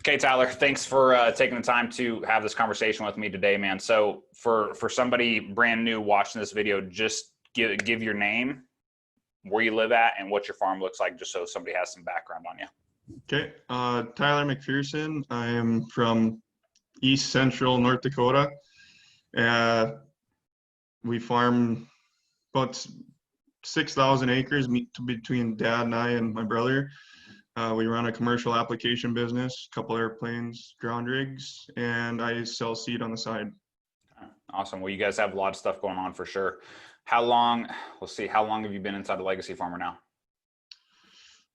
Okay, Tyler, thanks for taking the time to have this conversation with me today, man. So for somebody brand new watching this video, just give your name, where you live at, and what your farm looks like, just so somebody has some background on you. Okay, Tyler McPherson. I am from East Central North Dakota. We farm about 6,000 acres between Dad and I and my brother. We run a commercial application business, a couple airplanes, ground rigs, and I sell seed on the side. Awesome. Well, you guys have a lot of stuff going on for sure. How long have you been inside the Legacy Farmer now?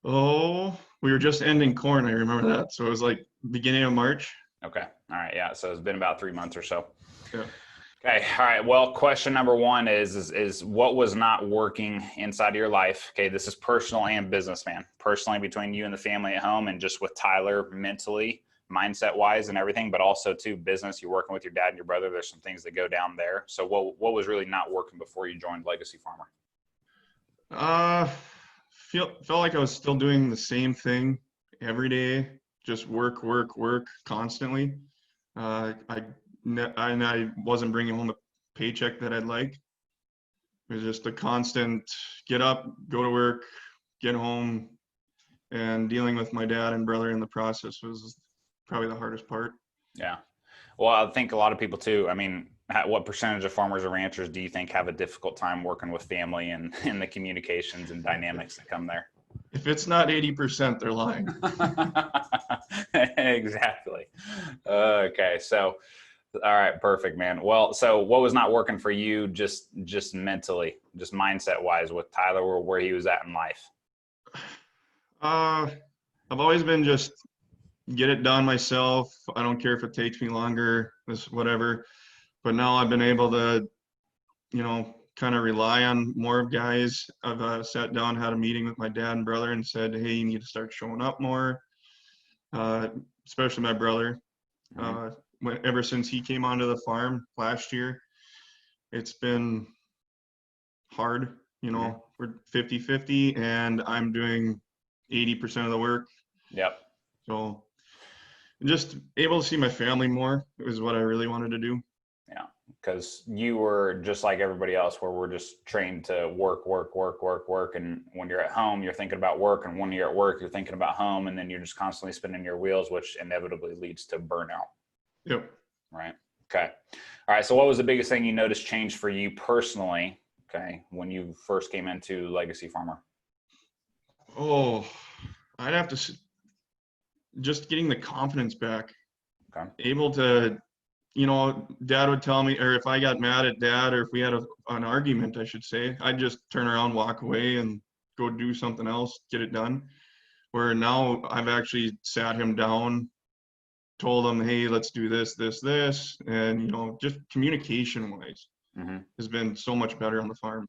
Oh, we were just ending corn. I remember that. So it was like beginning of March. Okay. All right. Yeah. So it's been about 3 months or so. Yeah. Okay. All right. Well, question number one is what was not working inside of your life? Okay. This is personal and business, man. Personally, between you and the family at home, and just with Tyler mentally, mindset wise and everything, but also too business. You're working with your dad and your brother. There's some things that go down there. So what was really not working before you joined Legacy Farmer? Felt like I was still doing the same thing every day, just work constantly. I wasn't bringing home a paycheck that I'd like. It was just a constant get up, go to work, get home, and dealing with my dad and brother in the process was probably the hardest part. Yeah. Well, I think a lot of people too. I mean, what percentage of farmers or ranchers do you think have a difficult time working with family and the communications and dynamics that come there? If it's not 80%, they're lying. Exactly. Okay. So, all right, perfect, man. Well, so what was not working for you just mentally, just mindset wise with Tyler, or where he was at in life? I've always been just get it done myself. I don't care if it takes me longer, this whatever. But now I've been able to, kind of rely on more guys. I've sat down, had a meeting with my dad and brother and said, hey, you need to start showing up more, especially my brother. Ever since he came onto the farm last year, it's been hard. We're 50-50 and I'm doing 80% of the work. Yep. So just able to see my family more is what I really wanted to do. Yeah, because you were just like everybody else, where we're just trained to work. And when you're at home, you're thinking about work. And when you're at work, you're thinking about home. And then you're just constantly spinning your wheels, which inevitably leads to burnout. Yep. Right. Okay. All right. So what was the biggest thing you noticed change for you personally, okay, when you first came into Legacy Farmer? Oh, I'd have to just getting the confidence back. Okay. Able to, Dad would tell me, or if I got mad at Dad, or if we had an argument, I should say, I'd just turn around, walk away, and go do something else, get it done. Where now I've actually sat him down, told him, hey, let's do this, and just communication wise has been so much better on the farm.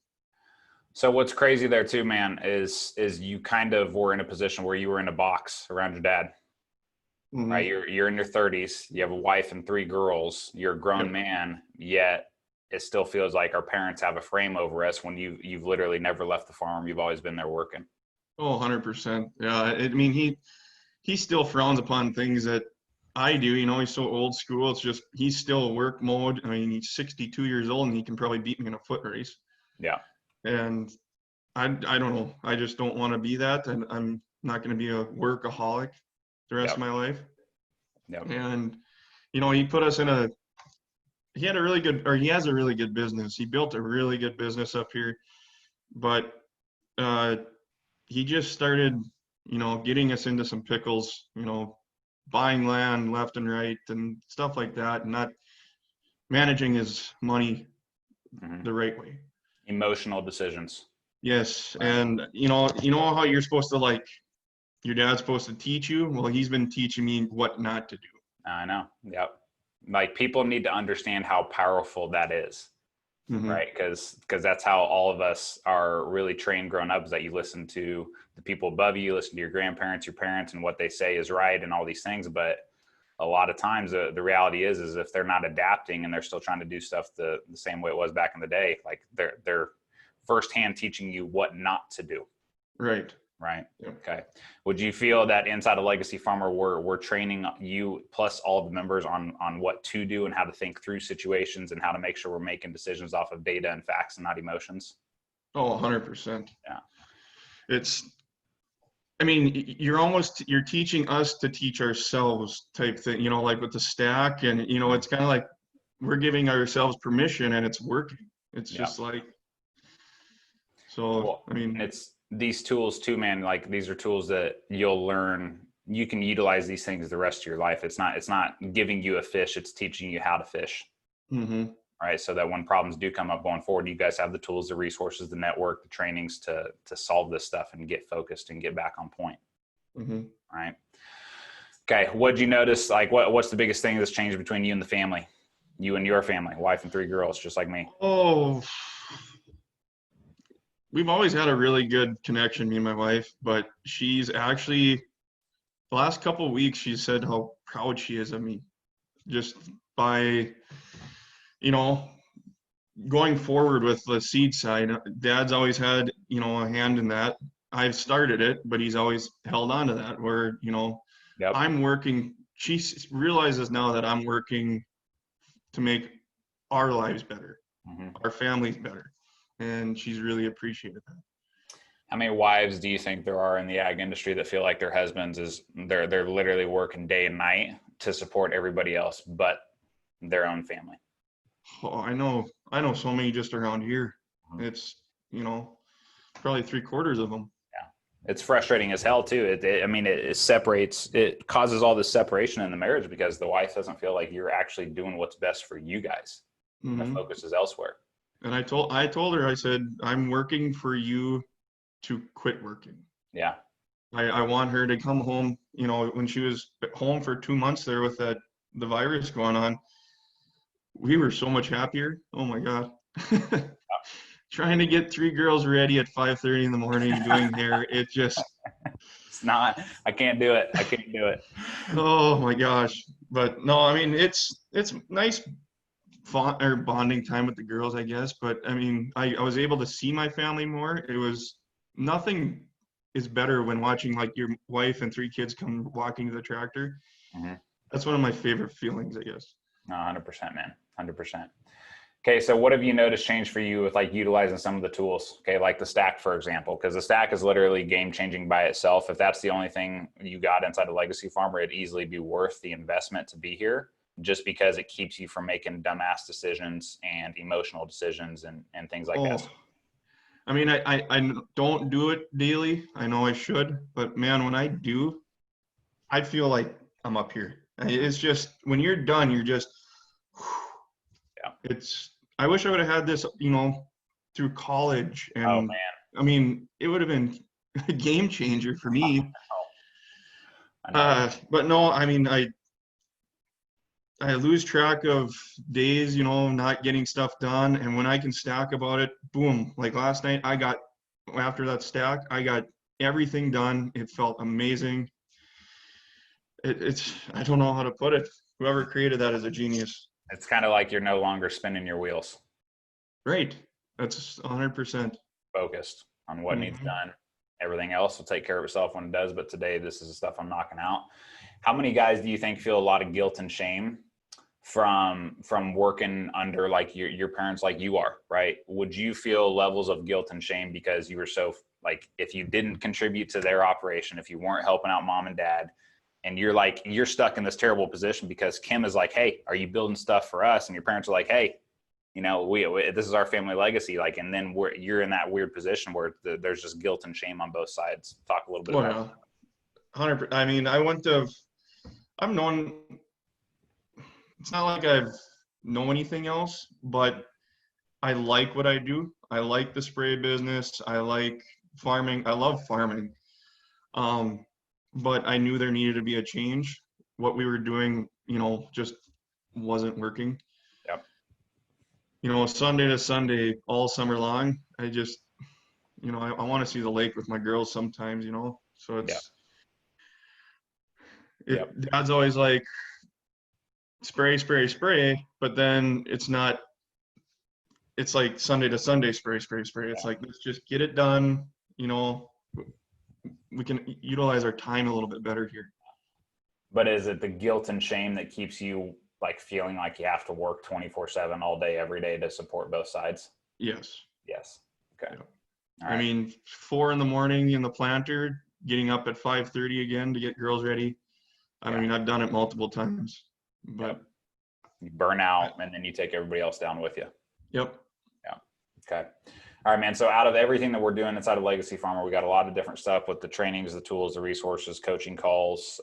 So what's crazy there too, man, is you kind of were in a position where you were in a box around your dad. Right, you're in your 30s, you have a wife and 3 girls, you're a grown man, yet it still feels like our parents have a frame over us when you've literally never left the farm. You've always been there working. Oh, 100%. Yeah, I mean, he still frowns upon things that I do. He's so old school. It's just he's still work mode. I mean, he's 62 years old and he can probably beat me in a foot race. Yeah. And I don't know. I just don't want to be that, and I'm not going to be a workaholic the rest of my life. Yep. And he put us in he has a really good business. He built a really good business up here, but he just started getting us into some pickles, buying land left and right and stuff like that, and not managing his money the right way. Emotional decisions. Yes. And how you're supposed to, your dad's supposed to teach you. Well, he's been teaching me what not to do. I know. Yep. Like, people need to understand how powerful that is, right? Because that's how all of us are really trained growing up, is that you listen to the people above you, listen to your grandparents, your parents, and what they say is right and all these things. But a lot of times the reality is if they're not adapting and they're still trying to do stuff the same way it was back in the day, like they're firsthand teaching you what not to do. Right. Right. Yeah. Okay. Would you feel that inside a legacy farmer, we're training you plus all the members on what to do and how to think through situations and how to make sure we're making decisions off of data and facts and not emotions? Oh, 100%. Yeah. I mean, you're teaching us to teach ourselves type thing, like with the stack, and, it's kind of like we're giving ourselves permission and it's working. It's Yeah. just like, so, Well, I mean, and it's these tools too, man. Like these are tools that you'll learn. You can utilize these things the rest of your life. It's not giving you a fish. It's teaching you how to fish. mm-hmm. Right. So that when problems do come up going forward, you guys have the tools, the resources, the network, the trainings to solve this stuff and get focused and get back on point. Mm-hmm. Right. Okay. What'd you notice? Like what's the biggest thing that's changed between you and the family? You and your family, wife and 3 girls, just like me. Oh, we've always had a really good connection, me and my wife, but she's actually, the last couple of weeks, she said how proud she is of me just by, going forward with the seed side. Dad's always had, a hand in that. I've started it, but he's always held on to that where, Yep. I'm working. She realizes now that I'm working to make our lives better, our families better. And she's really appreciated that. How many wives do you think there are in the ag industry that feel like their husbands they're literally working day and night to support everybody else but their own family? Oh, I know so many just around here. It's, probably 3/4 of them. Yeah. It's frustrating as hell too. It separates, it causes all this separation in the marriage because the wife doesn't feel like you're actually doing what's best for you guys. Mm-hmm. The focus is elsewhere. And I told her, I said, I'm working for you to quit working. Yeah. I want her to come home, when she was home for 2 months there with the virus going on, we were so much happier. Oh my God. Trying to get 3 girls ready at 5:30 in the morning doing hair. It just, it's not, I can't do it. I can't do it. oh my gosh. But no, I mean, it's nice bonding time with the girls, I guess. But I mean, I was able to see my family more. It was nothing is better when watching like your wife and 3 kids come walking to the tractor. Mm-hmm. That's one of my favorite feelings, I guess. No, 100%, man. 100%. Okay. So what have you noticed change for you with like utilizing some of the tools? Okay. Like the stack, for example, because the stack is literally game changing by itself. If that's the only thing you got inside a legacy farmer, it'd easily be worth the investment to be here just because it keeps you from making dumbass decisions and emotional decisions and things like that. I mean, I don't do it daily. I know I should, but man, when I do, I feel like I'm up here. It's just, when you're done, you're just, yeah. I wish I would have had this, through college. And oh man, I mean, it would have been a game changer for me. I know. But no, I mean, I lose track of days, not getting stuff done. And when I can stack about it, boom, like last night, after that stack, I got everything done. It felt amazing. I don't know how to put it. Whoever created that is a genius. It's kind of like you're no longer spinning your wheels. Right. That's 100%. Focused on what needs done. Everything else will take care of itself when it does. But today, this is the stuff I'm knocking out. How many guys do you think feel a lot of guilt and shame from working under like your parents like you are, right? Would you feel levels of guilt and shame because you were so like, if you didn't contribute to their operation, if you weren't helping out mom and dad, and you're stuck in this terrible position because Kim is like, hey, are you building stuff for us? And your parents are like, hey, we this is our family legacy. Like, and then you're in that weird position where there's just guilt and shame on both sides. Talk a little bit about that. 100%. I mean, I've known, it's not like I've know anything else, but I like what I do. I like the spray business. I like farming. I love farming. But I knew there needed to be a change. What we were doing, just wasn't working. Yep. Sunday to Sunday, all summer long, I just, I want to see the lake with my girls sometimes, so it's, Dad's always like, spray, spray, spray, but then it's like Sunday to Sunday, spray, spray, spray. It's like, let's just get it done, we can utilize our time a little bit better here. But is it the guilt and shame that keeps you like feeling like you have to work 24/7 all day, every day to support both sides? Yes. Yes. Okay. Yep. All right. I mean, 4 in the morning in the planter, getting up at 5:30 again to get girls ready. I mean, I've done it multiple times, but you burn out and then you take everybody else down with you. Yep. Yeah. Okay. All right, man. So out of everything that we're doing inside of Legacy Farmer, we got a lot of different stuff with the trainings, the tools, the resources, coaching calls,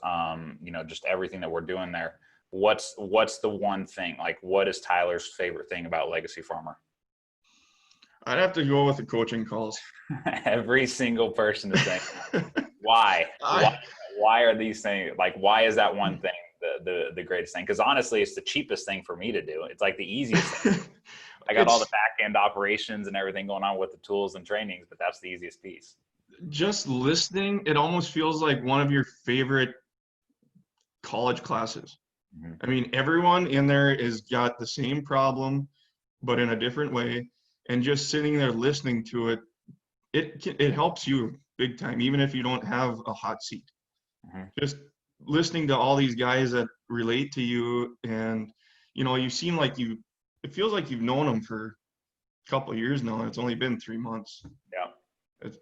just everything that we're doing there. What's the one thing, like what is Tyler's favorite thing about Legacy Farmer? I'd have to go with the coaching calls. Every single person is saying, why? Why are these things, like, why is that one thing the greatest thing? Because honestly, it's the cheapest thing for me to do. It's like the easiest thing. I got all the back end operations and everything going on with the tools and trainings, but that's the easiest piece. Just listening, it almost feels like one of your favorite college classes. Mm-hmm. I mean, everyone in there is got the same problem, but in a different way. And just sitting there listening to it, it helps you big time, even if you don't have a hot seat. Mm-hmm. Just listening to all these guys that relate to you, and you seem like it feels like you've known them for a couple of years now. It's only been 3 months. Yeah.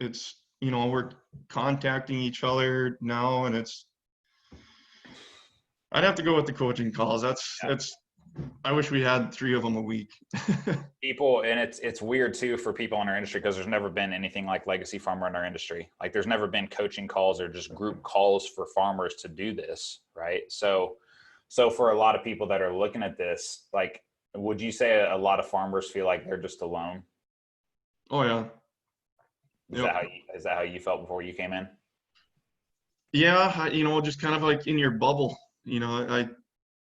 It's we're contacting each other now, and I'd have to go with the coaching calls. I wish we had 3 of them a week. People, and it's weird too for people in our industry, because there's never been anything like Legacy Farmer in our industry. Like there's never been coaching calls or just group calls for farmers to do this, right? So for a lot of people that are looking at this, like, would you say a lot of farmers feel like they're just alone? Oh yeah. Is that how you felt before you came in? Yeah, just kind of like in your bubble.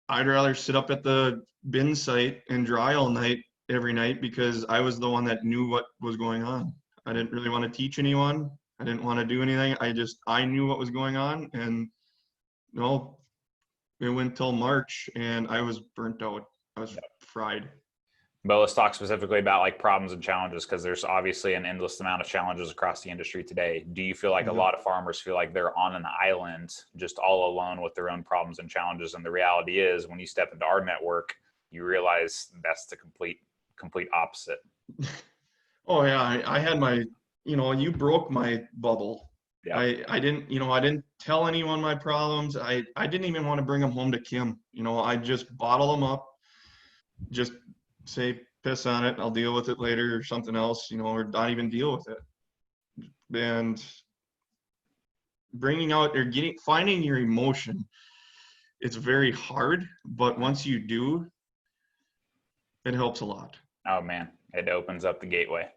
I'd rather sit up at the bin site and dry all night every night, because I was the one that knew what was going on. I didn't really want to teach anyone. I didn't want to do anything. I knew what was going on, and it went till March and I was burnt out. I was fried. But let's talk specifically about like problems and challenges, because there's obviously an endless amount of challenges across the industry today. Do you feel like a lot of farmers feel like they're on an island, just all alone with their own problems and challenges? And the reality is, when you step into our network, you realize that's the complete opposite. Oh yeah, I had my, you broke my bubble. Yeah. I didn't tell anyone my problems. I didn't even want to bring them home to Kim. I just bottle them up, just say, piss on it, I'll deal with it later, or something else, or not even deal with it. And bringing out or finding your emotion, it's very hard, but once you do, it helps a lot. Oh man, it opens up the gateway.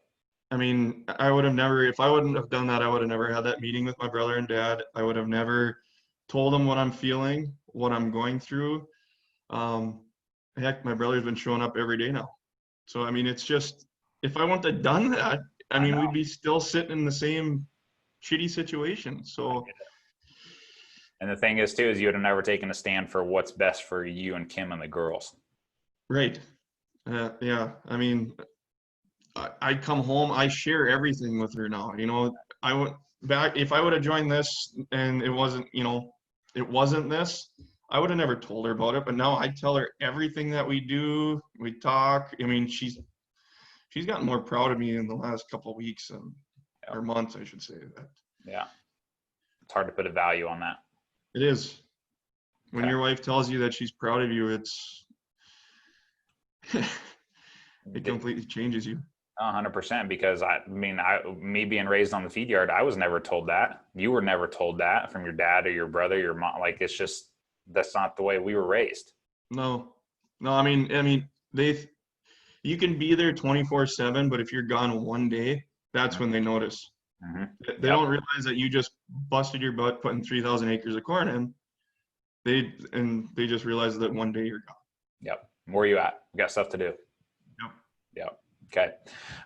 I mean, if I wouldn't have done that, I would have never had that meeting with my brother and dad. I would have never told them what I'm feeling, what I'm going through. Heck, my brother's been showing up every day now. So, I mean, it's just, if I wouldn't have done that, I mean, we'd be still sitting in the same shitty situation. So, and the thing is too, is you would have never taken a stand for what's best for you and Kim and the girls. Right. Yeah. I mean, I come home, I share everything with her now. If I would have joined this and it wasn't this, I would have never told her about it. But now I tell her everything that we do. We talk. I mean, she's gotten more proud of me in the last couple of weeks or months, I should say that. Yeah. It's hard to put a value on that. It is. When your wife tells you that she's proud of you, it completely changes you. 100%, because me being raised on the feed yard, I was never told that. You were never told that from your dad or your brother, your mom. Like, it's just, that's not the way we were raised. No. I mean, you can be there 24/7, but if you're gone one day, that's when they notice. Mm-hmm. They don't realize that you just busted your butt putting 3,000 acres of corn in. They just realize that one day you're gone. Yep. Where are you at? We got stuff to do. Yep. Okay.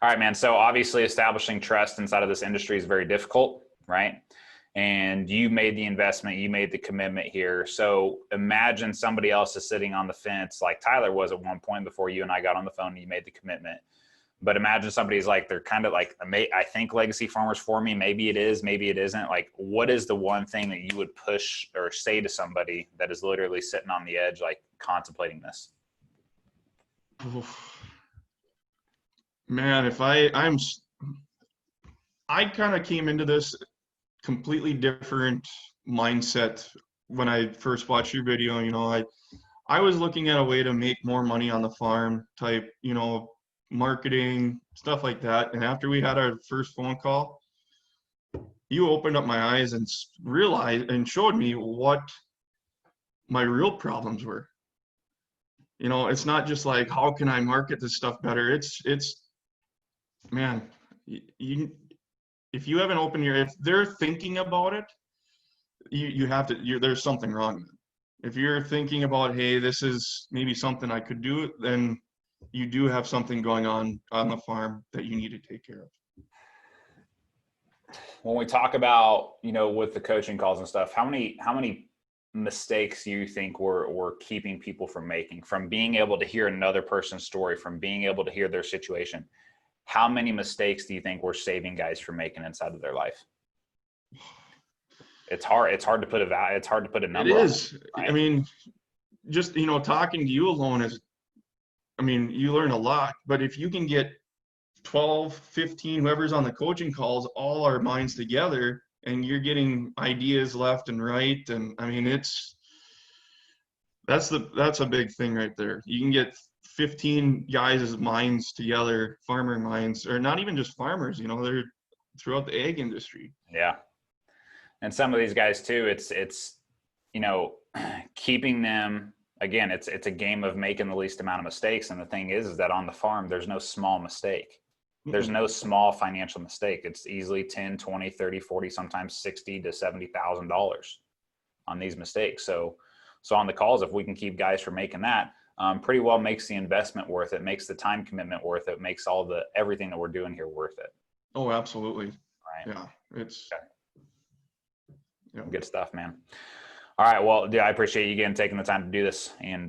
All right, man. So obviously establishing trust inside of this industry is very difficult, right? And you made the investment, you made the commitment here. So imagine somebody else is sitting on the fence like Tyler was at one point before you and I got on the phone and you made the commitment. But imagine somebody's like, they're kind of like, I think legacy farmers for me, maybe it is, maybe it isn't. Like, what is the one thing that you would push or say to somebody that is literally sitting on the edge, like contemplating this? Man, I kind of came into this completely different mindset when I first watched your video. I was looking at a way to make more money on the farm type, marketing, stuff like that. And after we had our first phone call, you opened up my eyes and realized and showed me what my real problems were. It's not just like, how can I market this stuff better? It's man, you if you haven't opened if they're thinking about it, you have to, there's something wrong. If you're thinking about, hey, this is maybe something I could do, then you do have something going on the farm that you need to take care of. When we talk about, with the coaching calls and stuff, how many mistakes you think we're keeping people from making, from being able to hear another person's story, from being able to hear their situation? How many mistakes do you think we're saving guys from making inside of their life? It's hard to put a number on it. It is. Right? I mean, just, talking to you alone you learn a lot, but if you can get 12, 15, whoever's on the coaching calls, all our minds together, and you're getting ideas left and right. And that's a big thing right there. You can get 15 guys' minds together, farmer minds, or not even just farmers, they're throughout the ag industry. Yeah. And some of these guys too, it's, keeping them, again, it's a game of making the least amount of mistakes. And the thing is that on the farm, there's no small mistake. There's no small financial mistake. It's easily 10, 20, 30, 40, sometimes 60 to $70,000 on these mistakes. So on the calls, if we can keep guys from making that, pretty well makes the investment worth it, makes the time commitment worth it, makes everything that we're doing here worth it. Oh, absolutely. Right. Yeah. It's okay. Yeah. Good stuff, man. All right. Well, I appreciate you again taking the time to do this, and